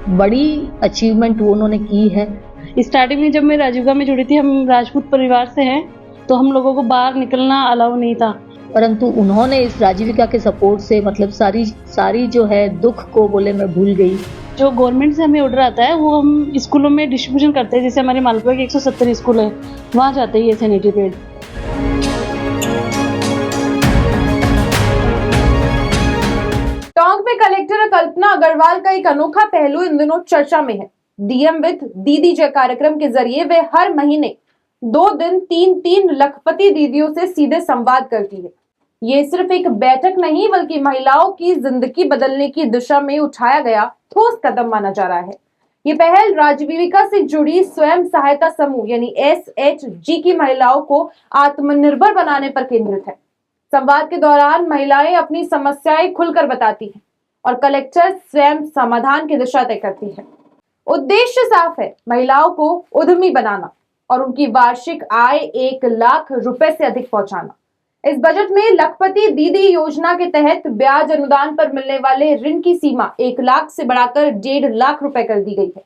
बड़ी अचीवमेंट वो उन्होंने की है। स्टार्टिंग में जब मैं राजीविका में जुड़ी थी, हम राजपूत परिवार से हैं, तो हम लोगों को बाहर निकलना अलाउ नहीं था, परंतु उन्होंने इस राजीविका के सपोर्ट से मतलब सारी जो है दुख को बोले मैं भूल गई। जो गवर्नमेंट से हमें ऑर्डर आता है वो हम स्कूलों में डिस्ट्रीब्यूशन करते हैं। जैसे हमारे मालपुरा के 170 स्कूल है, वहाँ जाते हैं ये सैनिटरी पैड। टोंक में कलेक्टर कल्पना अग्रवाल का एक अनोखा पहलू इन दिनों चर्चा में है। डीएम विद दीदी जय कार्यक्रम के जरिए वे हर महीने 2 दिन 3 लखपति दीदियों से सीधे संवाद करती है। ये सिर्फ एक बैठक नहीं बल्कि महिलाओं की जिंदगी बदलने की दिशा में उठाया गया ठोस कदम माना जा रहा है। ये पहल राजीविका से जुड़ी स्वयं सहायता समूह यानी SHG की महिलाओं को आत्मनिर्भर बनाने पर केंद्रित है। संवाद के दौरान महिलाएं अपनी समस्याएं खुलकर बताती हैं और कलेक्टर स्वयं समाधान की दिशा तय करती है। उद्देश्य साफ है, महिलाओं को उद्यमी बनाना और उनकी वार्षिक आय 1 लाख रुपए से अधिक पहुंचाना। इस बजट में लखपति दीदी योजना के तहत ब्याज अनुदान पर मिलने वाले ऋण की सीमा 1 लाख से बढ़ाकर 1.5 लाख रुपए कर दी गई है,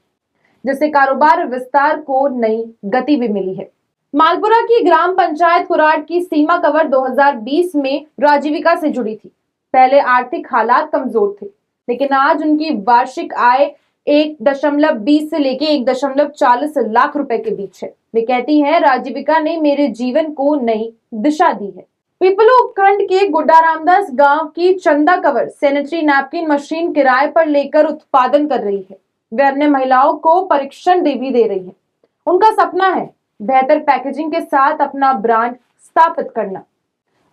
जिससे कारोबार विस्तार को नई गति भी मिली है। मालपुरा की ग्राम पंचायत कुराट की सीमा कवर 2020 में राजीविका से जुड़ी थी। पहले आर्थिक हालात कमजोर थे, लेकिन आज उनकी वार्षिक आय 1.20 से लेके 1.40 लाख रुपए के बीच है। वे कहती हैं, राजीविका ने मेरे जीवन को नई दिशा दी है। पीपलो उपखंड के गुड्डा रामदास गांव की चंदा कवर सैनिटरी नैपकिन मशीन किराए पर लेकर उत्पादन कर रही है। वे अन्य महिलाओं को परीक्षण भी दे रही है। उनका सपना है बेहतर पैकेजिंग के साथ अपना ब्रांड स्थापित करना।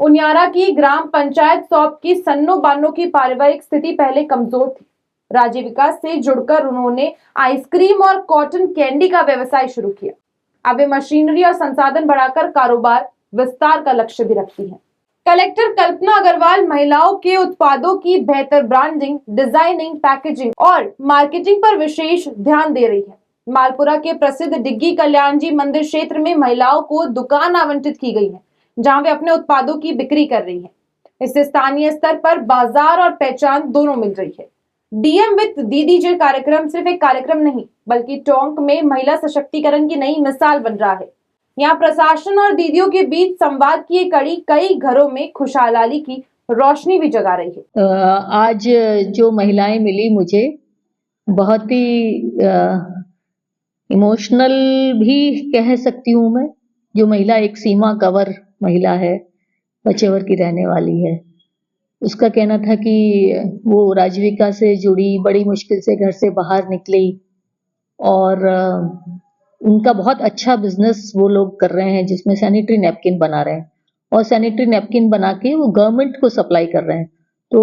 उनियारा की ग्राम पंचायत सौंप की सन्नो बानो की पारिवारिक स्थिति पहले कमजोर थी। राजीविका से जुड़कर उन्होंने आइसक्रीम और कॉटन कैंडी का व्यवसाय शुरू किया। अब वे मशीनरी और संसाधन बढ़ाकर कारोबार विस्तार का लक्ष्य भी रखती हैं। कलेक्टर कल्पना अग्रवाल महिलाओं के उत्पादों की बेहतर ब्रांडिंग, डिजाइनिंग, पैकेजिंग और मार्केटिंग पर विशेष ध्यान दे रही है। मालपुरा के प्रसिद्ध डिग्गी कल्याण जी मंदिर क्षेत्र में महिलाओं को दुकान आवंटित की गई है, जहां वे अपने उत्पादों की बिक्री कर रही हैं। इससे स्थानीय स्तर पर बाजार और पहचान दोनों मिल रही है। डीएम विद दीदी जय कार्यक्रम सिर्फ एक कार्यक्रम नहीं बल्कि टोंक में महिला सशक्तिकरण की नई मिसाल बन रहा है। यहाँ प्रशासन और दीदियों के बीच संवाद की एक कड़ी कई घरों में खुशहाली की रोशनी भी जगा रही है। आज जो महिलाएं मिली मुझे बहुत ही इमोशनल भी कह सकती हूँ मैं। जो महिला एक सीमा कवर महिला है, बचेवर की रहने वाली है, उसका कहना था कि वो राजीविका से जुड़ी, बड़ी मुश्किल से घर से बाहर निकली और उनका बहुत अच्छा बिजनेस वो लोग कर रहे हैं जिसमें सैनिटरी नैपकिन बना रहे हैं और सैनिटरी नैपकिन बना के वो गवर्नमेंट को सप्लाई कर रहे हैं। तो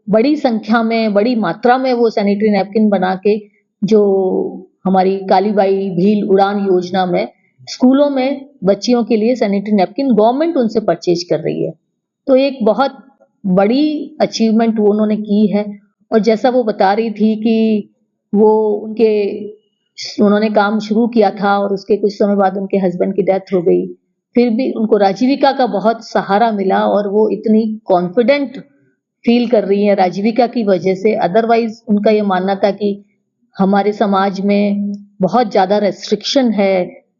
बड़ी संख्या में, बड़ी मात्रा में वो सैनिटरी नैपकिन बना के जो हमारी कालीबाई भील उड़ान योजना में स्कूलों में बच्चियों के लिए सैनिटरी नैपकिन गवर्नमेंट उनसे परचेज कर रही है। तो एक बहुत बड़ी अचीवमेंट वो उन्होंने की है। और जैसा वो बता रही थी कि वो उन्होंने काम शुरू किया था और उसके कुछ समय बाद उनके हस्बैंड की डेथ हो गई, फिर भी उनको राजीविका का बहुत सहारा मिला और वो इतनी कॉन्फिडेंट फील कर रही है राजीविका की वजह से। अदरवाइज उनका ये मानना था कि हमारे समाज में बहुत ज्यादा रेस्ट्रिक्शन है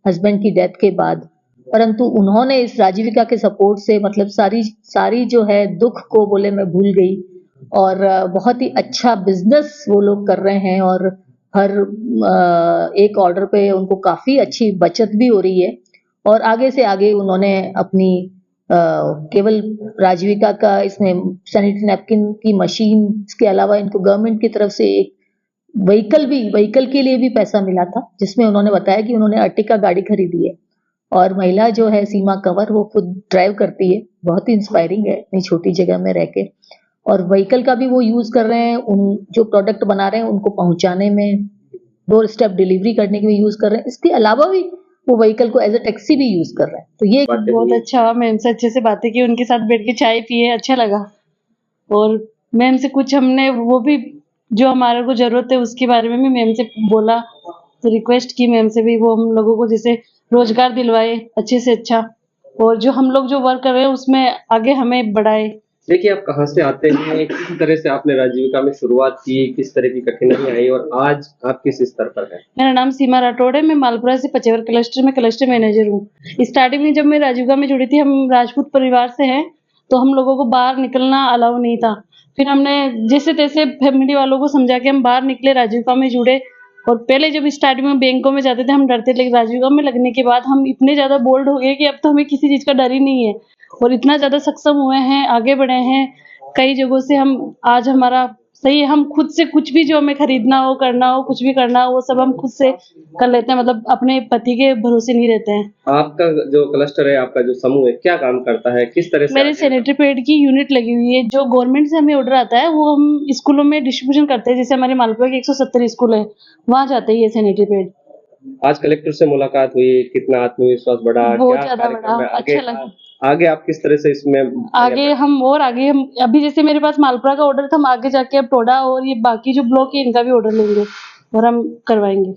हस्बैंड की डेथ के बाद, परंतु उन्होंने इस राजीविका के सपोर्ट से मतलब सारी जो है दुख को बोले मैं भूल गई और बहुत ही अच्छा बिजनेस वो लोग कर रहे हैं और हर एक ऑर्डर पे उनको काफी अच्छी बचत भी हो रही है। और आगे से आगे उन्होंने अपनी केवल राजीविका का इसमें सैनिटरी नैपकिन की मशीन, इसके अलावा इनको गवर्नमेंट की तरफ से एक व्हीकल के लिए भी पैसा मिला था, जिसमें उन्होंने बताया कि उन्होंने अर्टिका गाड़ी खरीदी है और महिला जो है सीमा कंवर वो खुद ड्राइव करती है। बहुत ही इंस्पायरिंग है इतनी छोटी जगह में रह के। और व्हीकल का भी वो यूज कर रहे हैं, उन जो प्रोडक्ट बना रहे हैं उनको पहुंचाने में, डोर स्टेप डिलीवरी करने के लिए यूज कर रहे हैं। इसके अलावा भी वो व्हीकल को एज ए टैक्सी भी यूज कर रहे हैं। तो ये बहुत अच्छा, मैम से अच्छे से बातें की, उनके साथ बैठ के चाय पिए, अच्छा लगा। और मैम से कुछ हमने वो भी जो हमारे को जरूरत है उसके बारे में भी मैम से बोला, तो रिक्वेस्ट की मैम से भी वो हम लोगों को जैसे रोजगार दिलवाए अच्छे से अच्छा, और जो हम लोग जो वर्क कर रहे हैं उसमें आगे हमें बढ़ाए। देखिए, आप कहाँ से आते हैं, किस तरह से आपने राजीविका में शुरुआत की, किस तरह की कठिनाई आई और आज आप किस स्तर पर हैं? मेरा नाम सीमा राठौड़ है, मैं मालपुरा से पचेवर क्लस्टर में क्लस्टर मैनेजर हूँ। स्टार्टिंग में जब मैं राजीविका में जुड़ी थी, हम राजपूत परिवार से हैं, तो हम लोगों को बाहर निकलना अलाउ नहीं था। फिर हमने जैसे तैसे फैमिली वालों को समझा के हम बाहर निकले, राजीविका में जुड़े। और पहले जब स्टार्टिंग में बैंकों में जाते थे हम डरते थे, लेकिन राजीविका में लगने के बाद हम इतने ज़्यादा बोल्ड हो गए कि अब तो हमें किसी चीज़ का डर ही नहीं है और इतना ज़्यादा सक्षम हुए हैं, आगे बढ़े हैं। कई जगहों से हम आज हमारा सही है, हम खुद से कुछ भी जो हमें खरीदना हो, करना हो, कुछ भी करना हो, वो सब हम खुद से कर लेते हैं, मतलब अपने पति के भरोसे नहीं रहते हैं। आपका जो क्लस्टर है, आपका जो समूह है, क्या काम करता है, किस तरह से मेरे आगे सैनिटरी पैड की यूनिट लगी हुई है, जो गवर्नमेंट से हमें ऑर्डर आता है वो हम स्कूलों में डिस्ट्रीब्यूशन करते हैं। जैसे हमारे मालपुरा के 170 स्कूल है, वहाँ जाते हैं ये सैनिटरी पैड। आज कलेक्टर से मुलाकात हुई, कितना आत्मविश्वास बढ़ा, बहुत क्या ज्यादा कार्यक्रम बढ़ा, है आगे? अच्छा लगा। आगे आप किस तरह से इसमें आगे हम अभी जैसे मेरे पास मालपुरा का ऑर्डर था, हम आगे जाके अब टोडा और ये बाकी जो ब्लॉक है इनका भी ऑर्डर लेंगे और हम करवाएंगे।